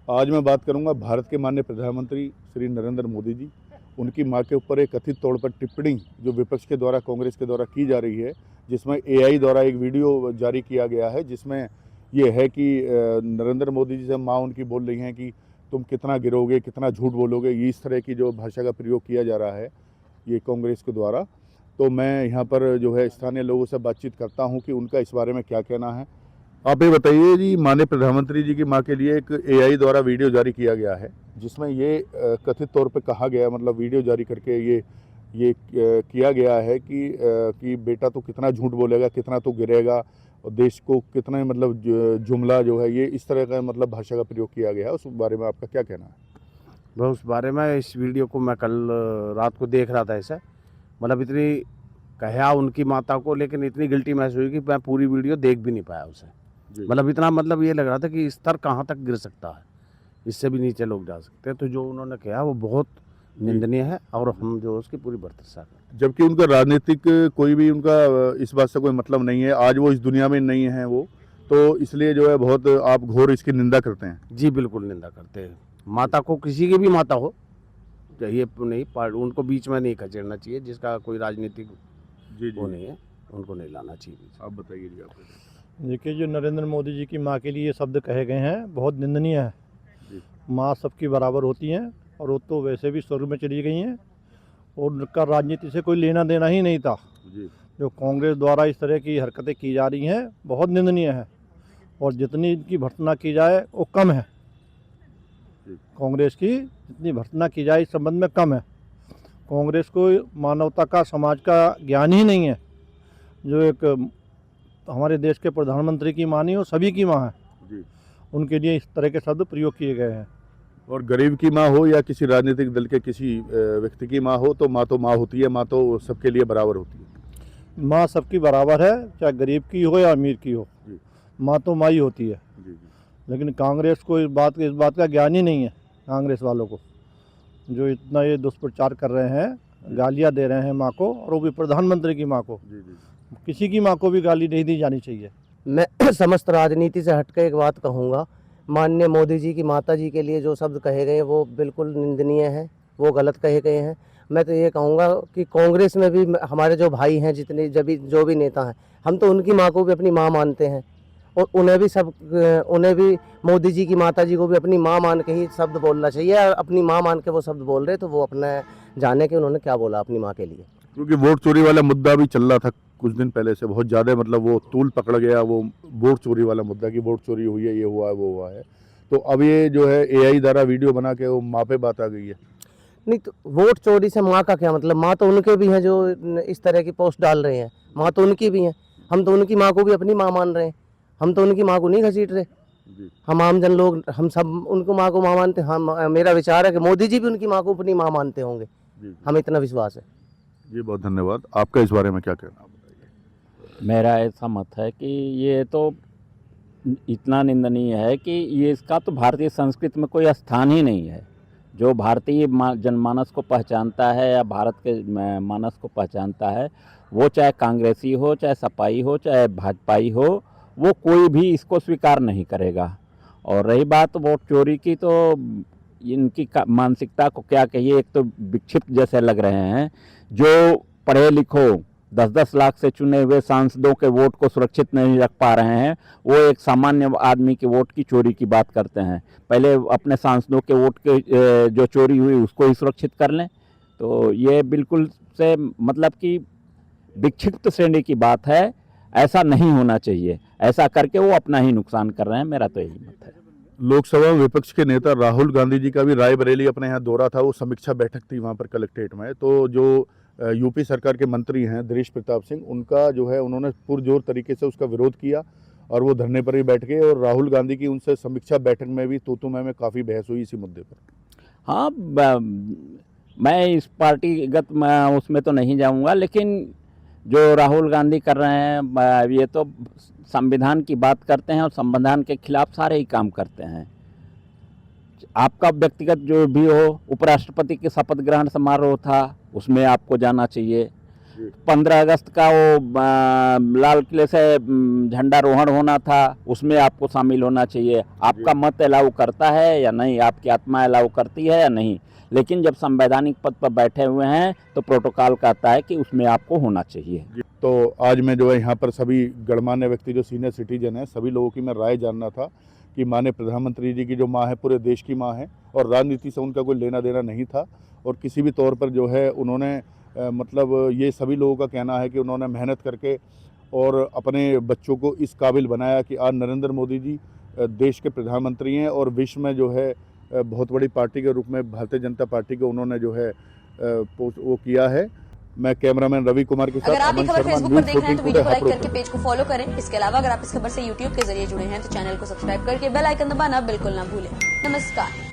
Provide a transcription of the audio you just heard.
आज मैं बात करूंगा भारत के माननीय प्रधानमंत्री श्री नरेंद्र मोदी जी, उनकी मां के ऊपर एक कथित तौर पर टिप्पणी जो विपक्ष के द्वारा, कांग्रेस के द्वारा की जा रही है, जिसमें एआई द्वारा एक वीडियो जारी किया गया है, जिसमें ये है कि नरेंद्र मोदी जी से मां उनकी बोल रही हैं कि तुम कितना गिरोगे, कितना झूठ बोलोगे। ये इस तरह की जो भाषा का प्रयोग किया जा रहा है ये कांग्रेस के द्वारा। तो मैं यहाँ पर जो है स्थानीय लोगों से बातचीत करता हूँ कि उनका इस बारे में क्या कहना है। आप ये बताइए जी, माननीय प्रधानमंत्री जी की मां के लिए एक एआई द्वारा वीडियो जारी किया गया है, जिसमें ये कथित तौर पे कहा गया, मतलब वीडियो जारी करके ये किया गया है कि बेटा तो कितना झूठ बोलेगा, कितना तो गिरेगा और देश को कितना मतलब जुमला जो है, ये इस तरह का मतलब भाषा का प्रयोग किया गया है। उस बारे में आपका क्या कहना है? मैं उस बारे में इस वीडियो को मैं कल रात को देख रहा था। ऐसा मतलब इतनी कहा उनकी माता को, लेकिन इतनी गिल्टी महसूस हुई कि मैं पूरी वीडियो देख भी नहीं पाया उसे। मतलब इतना मतलब ये लग रहा था कि स्तर कहाँ तक गिर सकता है, इससे भी नीचे लोग जा सकते हैं। तो जो उन्होंने कहा वो बहुत निंदनीय है और हम जो उसकी पूरी बर्तरसा करते हैं। जबकि उनका राजनीतिक कोई भी उनका इस बात से कोई मतलब नहीं है, आज वो इस दुनिया में नहीं है वो, तो इसलिए जो है बहुत आप घोर इसकी निंदा करते हैं। जी बिल्कुल निंदा करते हैं। माता को, किसी की भी माता हो, ये नहीं उनको बीच में नहीं खचेड़ना चाहिए। जिसका कोई राजनीतिक वो नहीं है उनको नहीं लाना चाहिए। आप बताइए जी। आप देखिए, जो नरेंद्र मोदी जी की माँ के लिए ये शब्द कहे गए हैं बहुत निंदनीय है। माँ सबकी बराबर होती हैं और वो तो वैसे भी स्वर्ग में चली गई हैं और उनका राजनीति से कोई लेना देना ही नहीं था। जो कांग्रेस द्वारा इस तरह की हरकतें की जा रही हैं बहुत निंदनीय है और जितनी इनकी भर्त्सना की जाए वो कम है। कांग्रेस की जितनी भर्त्सना की जाए इस संबंध में कम है। कांग्रेस को मानवता का, समाज का ज्ञान ही नहीं है। जो एक हमारे देश के प्रधानमंत्री की माँ नहीं, वो सभी की माँ है। उनके लिए इस तरह के शब्द प्रयोग किए गए हैं। और गरीब की माँ हो या किसी राजनीतिक दल के किसी व्यक्ति की माँ हो, तो माँ होती है, माँ तो सबके लिए बराबर होती है। माँ सबकी बराबर है, चाहे गरीब की हो या अमीर की हो। माँ तो माँ ही होती है। लेकिन कांग्रेस को इस बात का ज्ञान ही नहीं है। कांग्रेस वालों को जो इतना ये दुष्प्रचार कर रहे हैं, गालियाँ दे रहे हैं माँ को, और वो भी प्रधानमंत्री की माँ को। किसी की माँ को भी गाली नहीं दी जानी चाहिए। मैं समस्त राजनीति से हटकर एक बात कहूँगा। माननीय मोदी जी की माता जी के लिए जो शब्द कहे गए वो बिल्कुल निंदनीय है, वो गलत कहे गए हैं। मैं तो ये कहूँगा कि कांग्रेस में भी हमारे जो भाई हैं, जितने जो भी नेता हैं, हम तो उनकी माँ को भी अपनी माँ मानते हैं और उन्हें भी मोदी जी की माता जी को भी अपनी माँ मान के ही शब्द बोलना चाहिए। और अपनी माँ मान के वो शब्द बोल रहे तो वो अपने जाने के उन्होंने क्या बोला अपनी माँ के लिए। क्योंकि वोट चोरी वाला मुद्दा भी चल रहा था कुछ दिन पहले से, बहुत ज़्यादा, मतलब वो तूल पकड़ गया वो वोट चोरी वाला मुद्दा कि वोट चोरी हुई है, ये हुआ है, वो हुआ है। तो अब ये जो है एआई द्वारा वीडियो बना के वो माँ पे बात आ गई है। नहीं तो वोट चोरी से माँ का क्या मतलब? माँ तो उनके भी हैं जो इस तरह की पोस्ट डाल रहे हैं। माँ तो उनकी भी हैं। हम तो उनकी माँ को भी अपनी माँ मान रहे हैं। हम तो उनकी माँ को नहीं घसीट रहे। हम आम जन लोग, हम सब उनको माँ को माँ मानते हैं। हम, मेरा विचार है कि मोदी जी भी उनकी माँ को अपनी माँ मानते होंगे। हमें इतना विश्वास है। जी, बहुत धन्यवाद। आपका इस बारे में क्या कहना है? मेरा ऐसा मत है कि ये तो इतना निंदनीय है कि ये इसका तो भारतीय संस्कृति में कोई स्थान ही नहीं है। जो भारतीय जनमानस को पहचानता है या भारत के मानस को पहचानता है, वो चाहे कांग्रेसी हो, चाहे सपाई हो, चाहे भाजपाई हो, वो कोई भी इसको स्वीकार नहीं करेगा। और रही बात वोट चोरी की, तो इनकी मानसिकता को क्या कहिए। एक तो विक्षिप्त जैसे लग रहे हैं। जो पढ़े लिखो 10-10 लाख से चुने हुए सांसदों के वोट को सुरक्षित नहीं रख पा रहे हैं, वो एक सामान्य आदमी के वोट की चोरी की बात करते हैं। पहले अपने सांसदों के वोट के जो चोरी हुई उसको ही सुरक्षित कर लें। तो ये बिल्कुल से मतलब कि विक्षिप्त श्रेणी की बात है। ऐसा नहीं होना चाहिए। ऐसा करके वो अपना ही नुकसान कर रहे हैं। मेरा तो यही मत है। लोकसभा विपक्ष के नेता राहुल गांधी जी का भी रायबरेली अपने यहाँ दौरा था, वो समीक्षा बैठक थी वहाँ पर कलेक्ट्रेट में। तो जो यूपी सरकार के मंत्री हैं दिनेश प्रताप सिंह, उनका जो है उन्होंने पुरजोर तरीके से उसका विरोध किया और वो धरने पर ही बैठ गए। और राहुल गांधी की उनसे समीक्षा बैठक में भी तू में काफ़ी बहस हुई इसी मुद्दे पर। हाँ, मैं इस पार्टीगत उसमें तो नहीं जाऊंगा, लेकिन जो राहुल गांधी कर रहे हैं ये तो संविधान की बात करते हैं और संविधान के खिलाफ सारे ही काम करते हैं। आपका व्यक्तिगत जो भी हो, उपराष्ट्रपति के शपथ ग्रहण समारोह था, उसमें आपको जाना चाहिए। 15 अगस्त का वो लाल किले से झंडारोहण होना था, उसमें आपको शामिल होना चाहिए। आपका मत अलाउ करता है या नहीं, आपकी आत्मा अलाउ करती है या नहीं, लेकिन जब संवैधानिक पद पर बैठे हुए हैं तो प्रोटोकॉल कहता है कि उसमें आपको होना चाहिए। तो आज मैं जो है यहाँ पर सभी गणमान्य व्यक्ति जो सीनियर सिटीजन हैं, सभी लोगों की मैं राय जानना था कि माननीय प्रधानमंत्री जी की जो माँ है पूरे देश की माँ है और राजनीति से उनका कोई लेना देना नहीं था और किसी भी तौर पर जो है उन्होंने मतलब ये सभी लोगों का कहना है कि उन्होंने मेहनत करके और अपने बच्चों को इस काबिल बनाया कि आज नरेंद्र मोदी जी देश के प्रधानमंत्री हैं और विश्व में जो है बहुत बड़ी पार्टी के रूप में भारतीय जनता पार्टी को उन्होंने जो है वो किया है। मैं कैमरामैन रवि कुमार के साथ अगर आप ये अमन खबर शर्मा, फेसबुक पर न्यूज़ देख रहे हैं 14 तो वीडियो को लाइक टुडे, करके पेज को फॉलो करें। इसके अलावा अगर आप इस खबर से यूट्यूब के जरिए जुड़े हैं तो चैनल को सब्सक्राइब करके बेल आइकन दबाना बिल्कुल ना भूलें। नमस्कार।